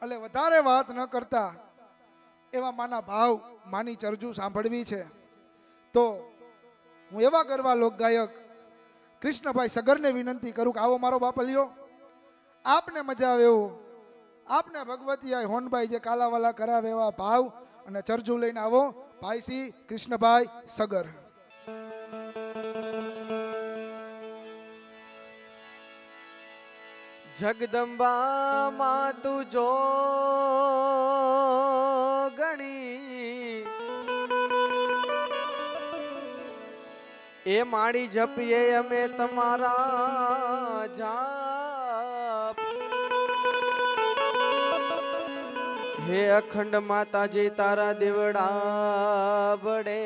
એટલે વધારે વાત ન કરતા એવા માના ભાવ માની ચરજુ સાંભળવી છે તો હું એવા ગરવા લોકગાયક કૃષ્ણભાઈ સગરને વિનંતી કરું કે આવો મારો બાપલિયો, આપને મજા આવે એવું, આપને ભગવતી હોનભાઈ જે કાલાવાલા કરાવે એવા ભાવ અને ચરજુ લઈને આવો ભાઈસી કૃષ્ણભાઈ સગર. જગદંબા માં તું જો ગણી એ માડી જપીએ અમે તમારા જાપ. હે અખંડ માતાજી તારા દેવડા બડે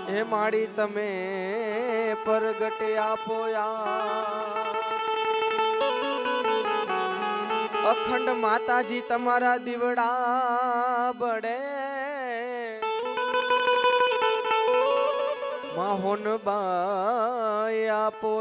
હે માડી તમે પરગટે આપો અખંડ માતાજી તમારા દીવડા બડે માહોન બાય આપો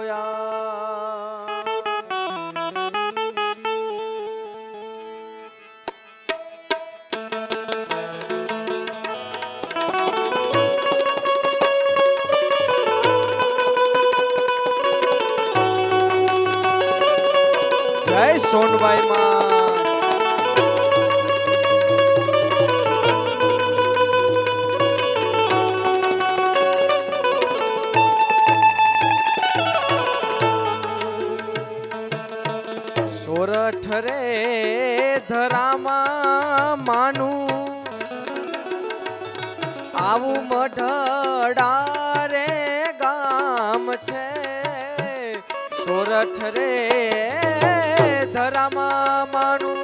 જય સોનબાઈ માં. સોરઠ રે ધરામાં માનું આવું મઢડા રે ગામ છે. સોરઠ રે ધરામાં માનું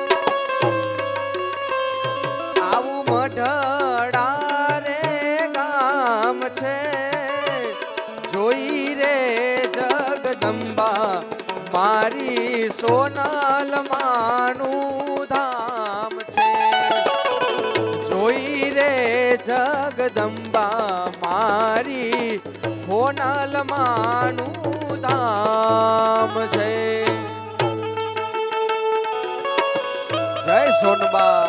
આવું મઢડા રે ગામ છે. જોઈ રે જગદંબા મારી સોનલ માનું ધામ છે. જોઈ રે જગદંબા મારી હોનલ માનું ધામ છે. જય સોનબા.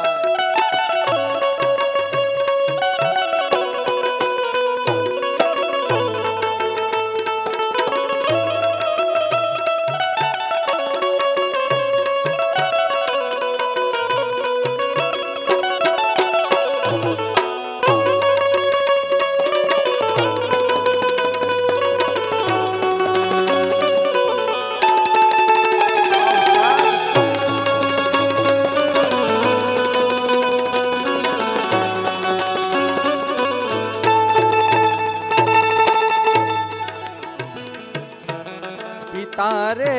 તારે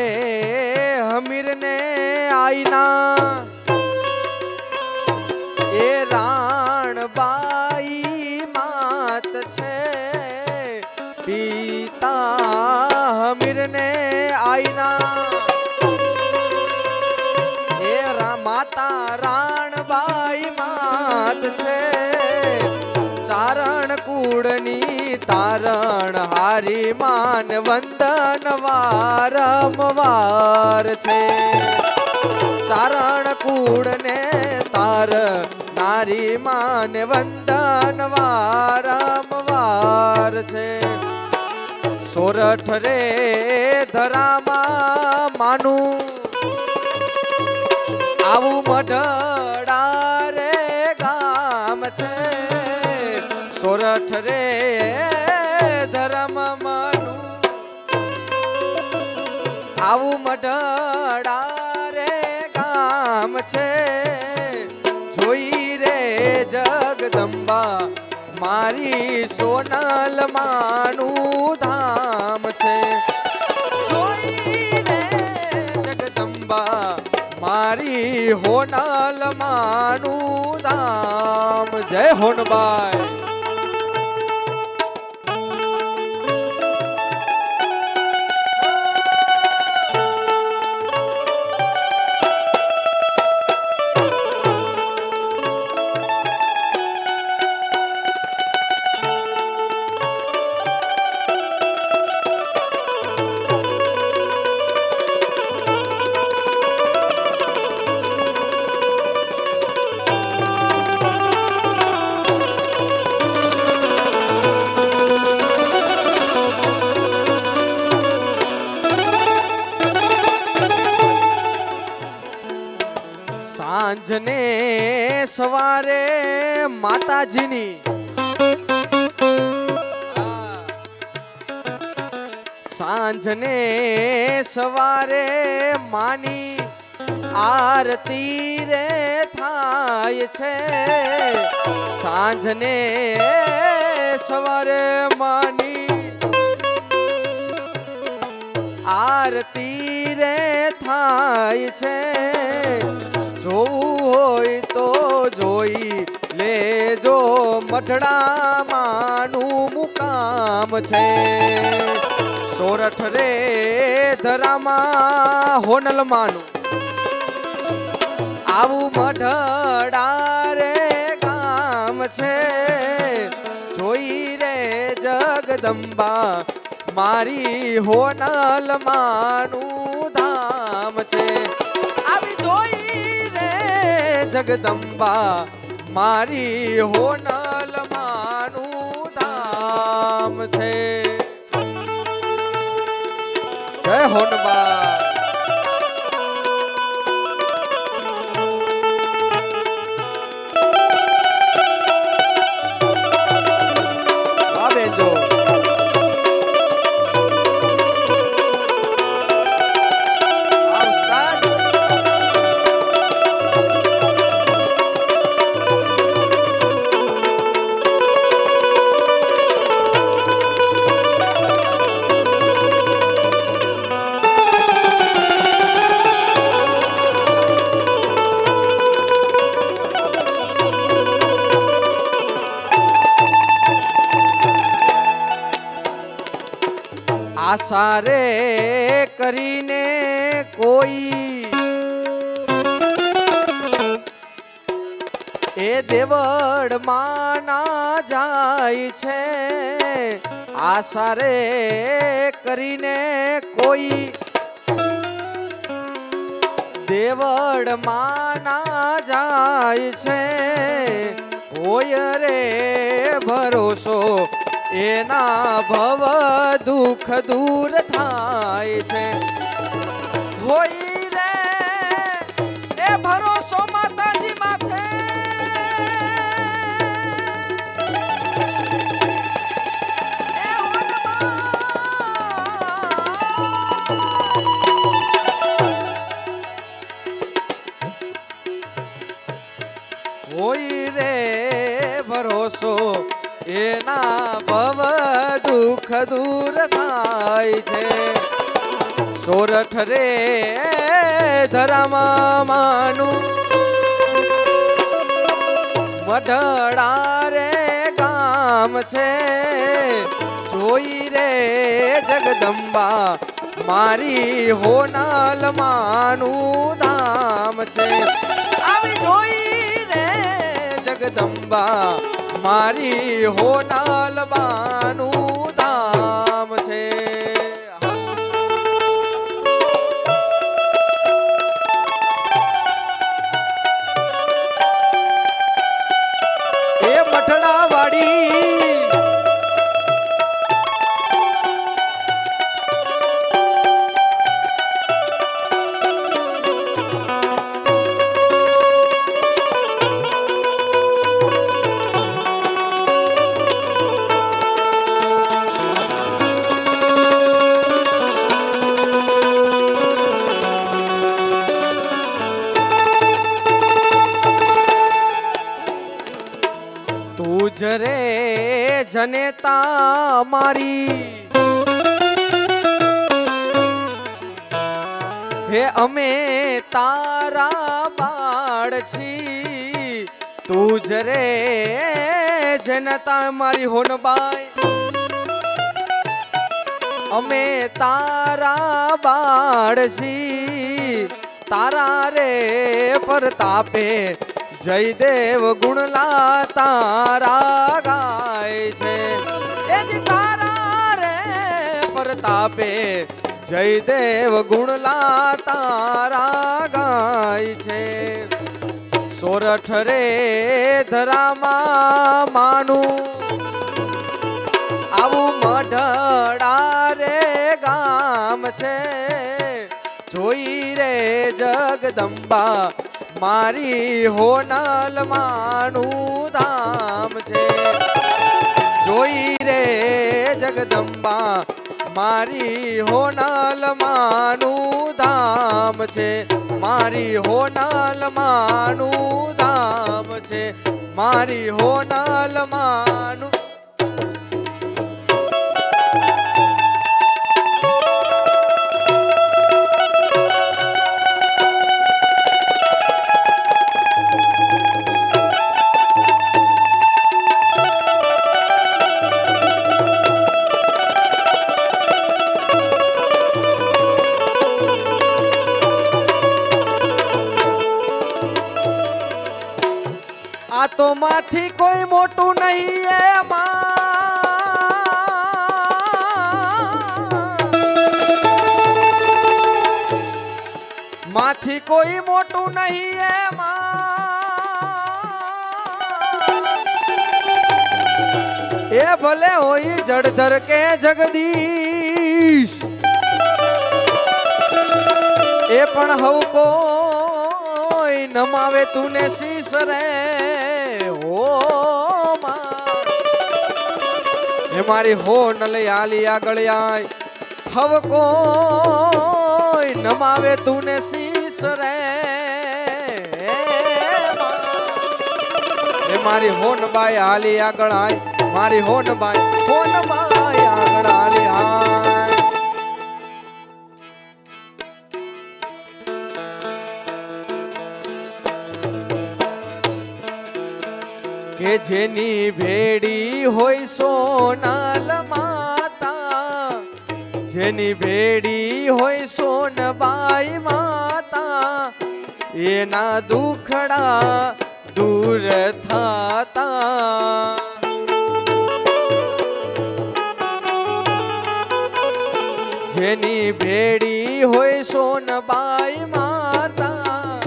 હમીર ને આઈના એ રાણબાઈ માત છે. પિતા હમીર ને આઈના એ માતા રાણબાઈ માત છે. ચારણ કુળની તારણ હારી માન વંદન વારંવાર છે. ચારણ કુળને તાર નારી માન વંદન વારંવાર છે. સોરઠ રે ધરામાં માનું આવું મઢડા રે ગામ છે. સોરઠ રે ધરમ માનું આવું મઢડા રે ગામ છે. જોઈ રે જગદંબા મારી સોનલ માનું ધામ છે. જોઈ રે જગદંબા મારી હોનલ માનું ધામ. જય હોનબાઈ. સાંજને સવારે માતાજીની સાંજને સવારે માની આરતી રે થાય છે સાંજને સવારે માની આરતી રે થાય છે જોવું હોય તો જોઈ લેજો મઢડામાંનું મુકામ છે સોરઠ રે ધરામાં હોનલમાનું આવું મઢડા રે ગામ છે જોઈ રે જગદંબા મારી હોનલમાનું ધામ છે આવી જોઈ રે જગદંબા મારી હોનલમાનું ધામ છે જય હોનબા આશા રે કરીને કોઈ એ દેવળ માં ના જાય છે આશા રે કરીને કોઈ દેવળ માં ના જાય છે હોય રે ભરોસો એના ભવ દુઃખ દૂર થાય છે હોય રે એ ભરોસો માતાજી માથે એ હોય રે ભરોસો એના ભવ દુઃખ દૂર થાય છે સોરઠ રે ધરામાનું મઢડા રે ગામ છે જોઈ રે જગદંબા મારી હોનલમાનું ધામ છે આવી જોઈ રે જગદંબા મારી હોનલમાનું ધામ છે એ મઠડા વાડી રે જનેતા મારી હે અમે તારા બાળ છી તુજ રે જનતા મારી હોનબાઈ અમે તારા બાળ છી તારા રે પરતાપે જયદેવ ગુણલા તારા ગાય છે એ જી તારા રે પરતાપે જયદેવ ગુણલા તારા ગાય છે સોરઠ રે ધરામાં માનું આવું મઢડા રે ગામ છે જોઈ રે જગદંબા મારી હોનલ માનું ધામ છે. જોઈ રે જગદંબા મારી હોનલ માનું ધામ છે. મારી હોનલ માનું ધામ છે. મારી હોનલ માનું. આ તો માંથી કોઈ મોટું નહીં માંથી કોઈ મોટું નહીં એ ભલે હોય જળધર કે જગદીશ એ પણ હવ કોઈ નમાવે તુને શીશ રે. હે મારી હોનલ આલી આગળ આય હવ કોઈ નમાવે તુને શીશ રે. હે મારી હોનબાઈ હાલી આગળ આય મારી હોનબાઈ આગળ હાલી આય. કે જેની ભેડી હોય સોનલ માતા જેની ભેડી હોય સોનબાઈ માતા એના દુખડા દૂર થાતા. જેની ભેડી હોય સોનબાઈ માતા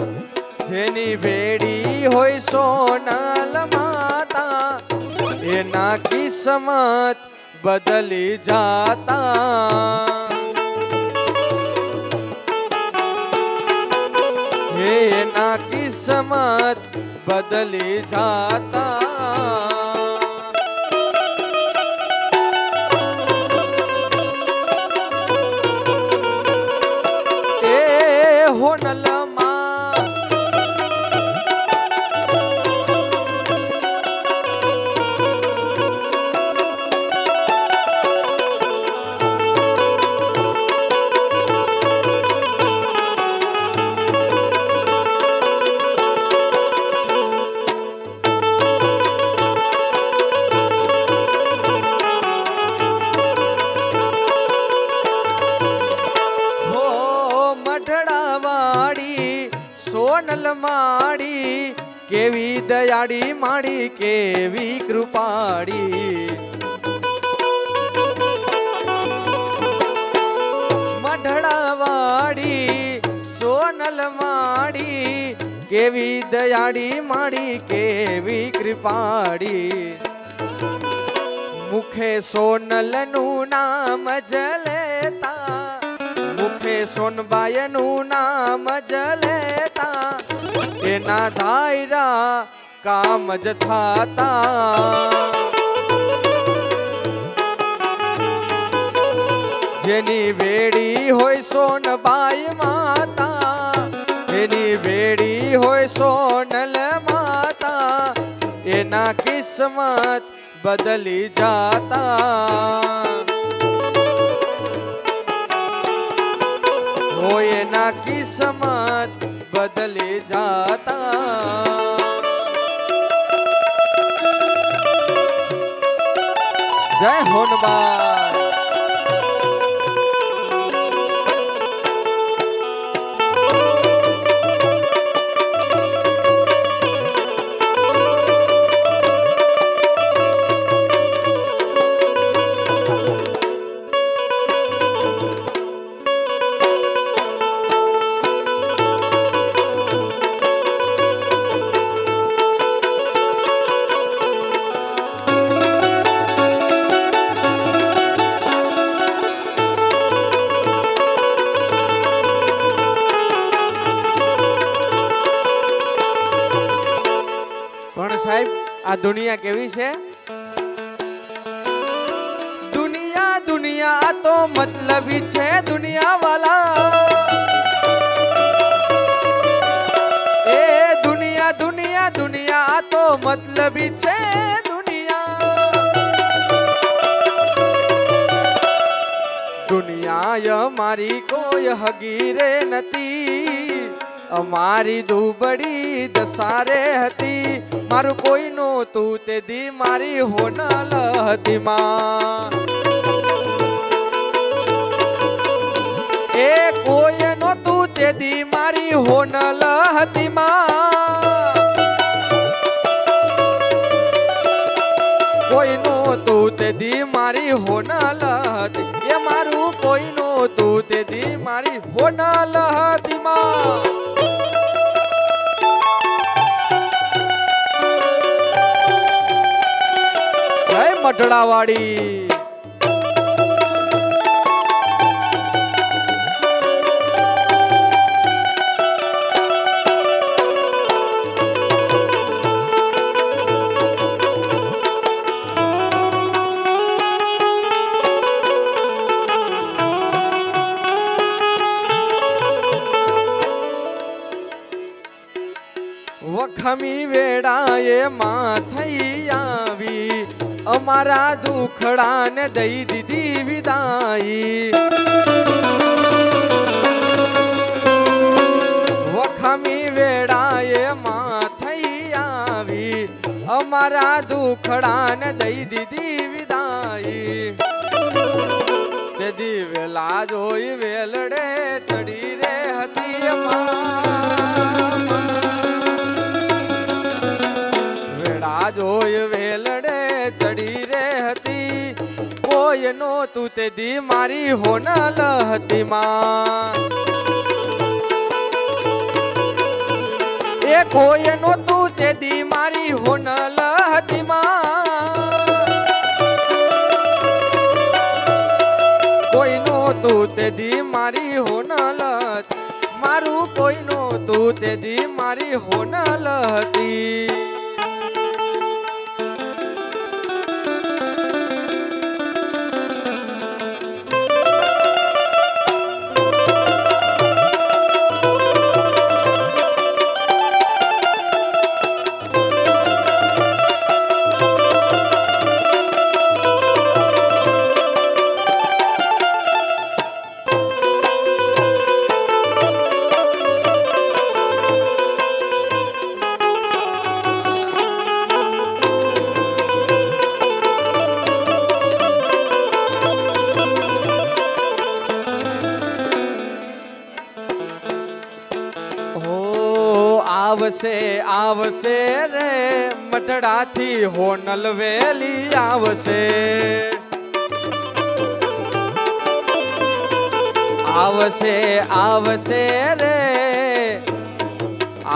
જેની ભેડી હોય સોનલ માતા એના કિસ્મત બદલી જાતા. એના કિસ્મત બદલી જાતા. એ હોનલ સોનલ માડી કેવી દયાળી માડી કેવી કૃપાળી. મઢડાવાડી સોનલ માડી કેવી દયાળી માડી કેવી કૃપાળી. મુખે સોનલનું નામ જ લેતા મુખે સોનબાઈનું નામ જ લેતા એના ધાયરા કામ જ થાતા. જેની વેડી હોય સોનબાઈ માતા જેની વેડી હોય સોનલ માતા એના કિસ્મત બદલી જાતા. હોય એના કિસ્મત બદલી જાતા. જય હોનબા. આ દુનિયા કેવી છે? દુનિયા દુનિયા તો મતલબી છે દુનિયા વાલા, એ દુનિયા દુનિયા દુનિયા તો મતલબી છે દુનિયા અમારી કોઈ હગીરે નથી, અમારી દુબળી દસારે હતી, મારું કોઈ નહોતું તે દી મારી હોનલ હતી માં, એ કોઈ નહોતું તે દી મારી હોનલ હતી માં, કોઈ નહોતું તે દી મારી હોનલ હતી, એ મારું કોઈ નહોતું તે દી મારી હોનલ હતી માં. જય મઢડાવાડી. વખમી વેળાએ માં થઈ આવી, અમારા દુખડાને દઈ દીધી વિદાઈ, વખમી વેળાએ માં થઈ આવી, અમારા દુખડાને દઈ દીધી વિદાઈ, તે દી વેલા જોઈ વેલડે ચડી રે હતી જોઈ વેલડે ચડી રે હતી, કોઈ નહોતું તે દી મારી હોનલ હતી માં, એ કોઈ નહોતું તે દી મારી હોનલ હતી માં, કોઈ નહોતું તે દી મારી હોનલ, મારું કોઈ નહોતું તે દી મારી હોનલ હતી. આવશે આવશે રે મઢડાથી હોનલ વેલી આવશે, આવશે આવશે રે,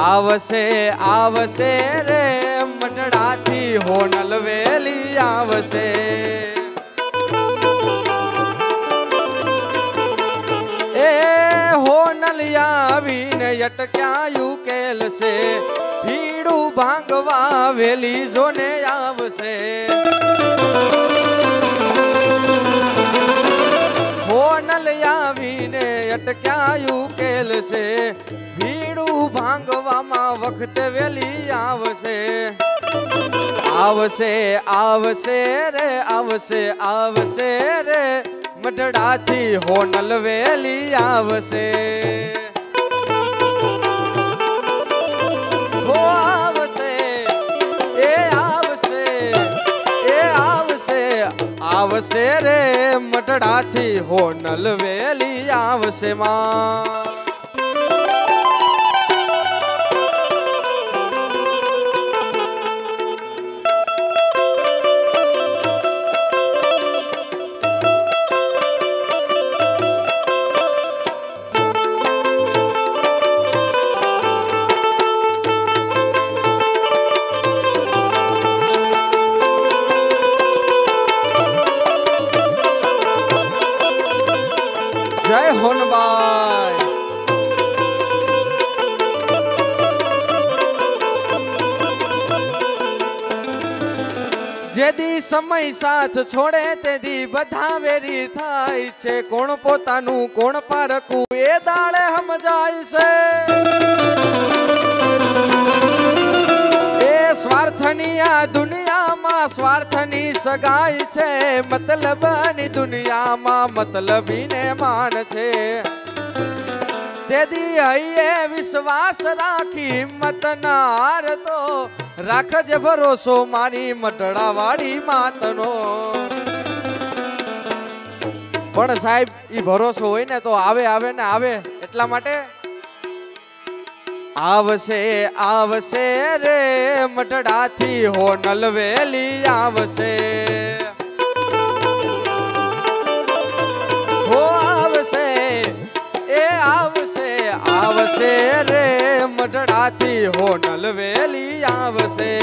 આવશે આવશે રે મઢડાથી હોનલ વેલી આવશે, એ હોનલ આવીને અટક્યા ઉકેલ છે, ભીડું ભાંગવા વેલી જોને આવશે, હોનલ આવીને અટક્યા ઉકેલ છે, ભીડું ભાંગવામાં વખતે વેલી આવશે, આવશે આવશે રે, આવશે આવશે રે મઢડાથી હોનલ વેલી આવશે, હો આવશે એ આવશે, એ આવશે આવશે રે મઢડાથી હોનલ વેલી આવશે માં. જય હોનબાઈ. જેદી સમય સાથ છોડે તેદી બધા વેરી થાય છે કોણ પોતાનું કોણ પારકું એ દાડે સમજાય છે એ સ્વાર્થની આ દુનિયામાં સ્વાર્થની સગાઈ છે મતલબની દુનિયામાં મતલબીને માન છે તેદી હૈયે વિશ્વાસ રાખી હિંમત ના હારતો રાખજે ભરોસો મારી મટડાવાળી માતનો પણ સાહેબ ઈ ભરોસો હોય ને તો આવે ને આવે એટલા માટે આવશે આવશે રે મટડાથી હોનલ વેલી આવશે હો આવશે એ આવશે આવશે રે મટડાથી હોનલ વેલી આવશે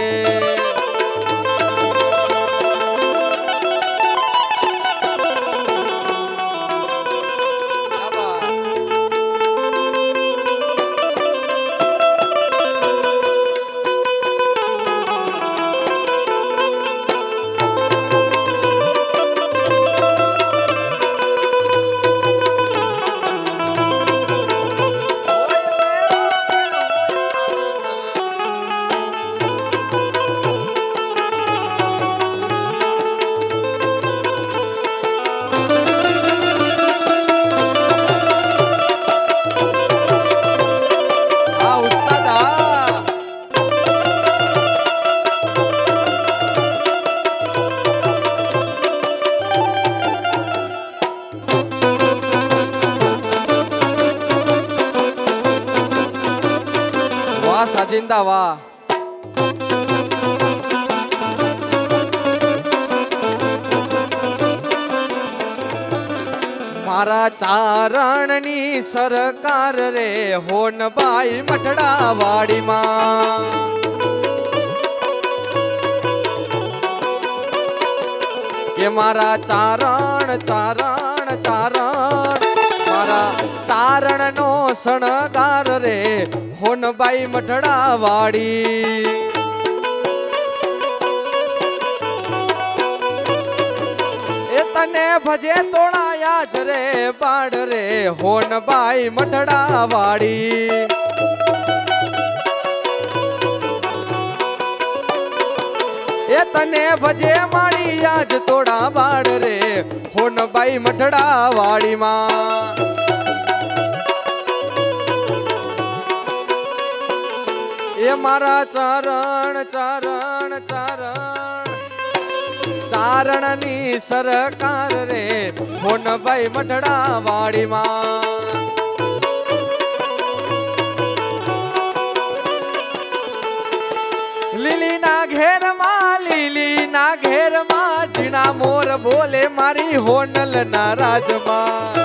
સાજિંદા વાહ મારા ચારણની સરકાર રે હોનબાઈ મઠડા વાડીમાં કે મારા ચારણ ચારણ ચારણ મારા ચારણ નો શણગાર રે હોનબાઈ મઠડા વાડી એ તને ભજે તોડાયા જ રે બાડ રે હોનબાઈ મઠડા વાડી એ તને ભજે માળી આજ તોડા બાડ રે હોનબાઈ મઠડા વાડીમાં એ મારા ચારણ ચારણ ચારણ ચારણની સરકાર રે હોનબાઈ મઠડા વાડીમાં લીલી ના ઘેરમાં ઝીણા મોર બોલે મારી હોનલ ના રાજમાં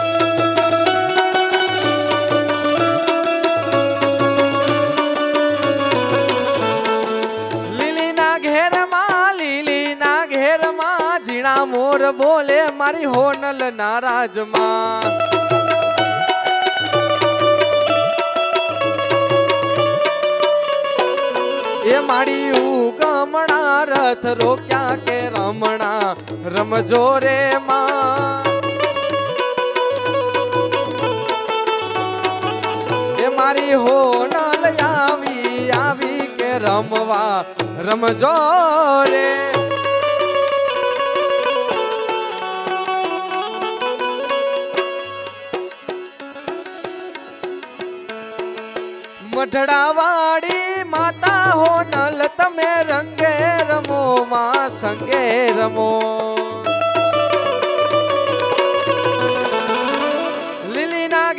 ઝીણા મોર બોલે મારી હોનલ ના રાજમાં એ માડી ઉગમણા રથ રોક્યા કે રમણા રમજો રે માં એ મારી હોનલ આવી કે રમવા રમજો રે મઠડા વાડી માતા હોનલ તમે રંગે રમો માં સંગે રમો લીલી ના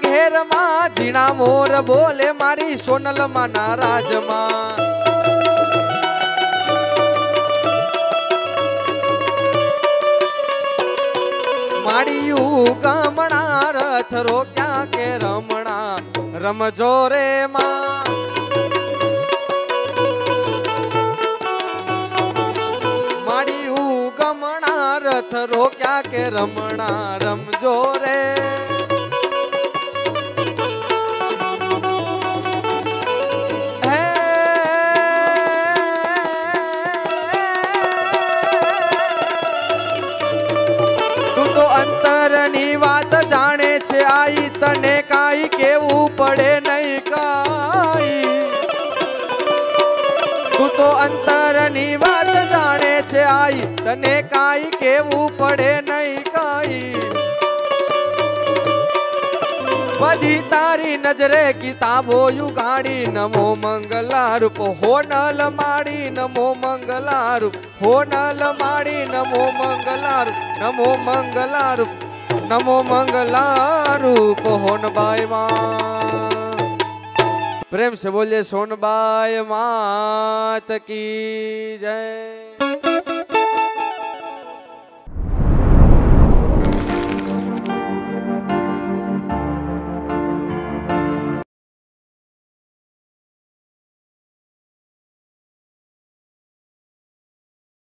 ઘેરમાં ઝીણા મોર બોલે મારી સોનલ માં ના રાજમાં માડિયું ગમણા રથ રોક્યા કે રમણા રમજો રે માં માડિયું ગમણા રથ રોક્યા કે રમણા રમજો રે હે કાઈ કેવું પડે નહીં કાઈ તું તો અંતરની વાત જાણે છે આઈ તને કાઈ કેવું પડે નહીં કાઈ બધી તારી નજરે કિતાબો યુગાડી નમો મંગલારૂપ હોનલ માડી નમો મંગલારૂપ હોનલ માડી નમો મંગલારૂપ હોનબાઈ માં प्रेम से बोलिए सोनबाई मात की जय।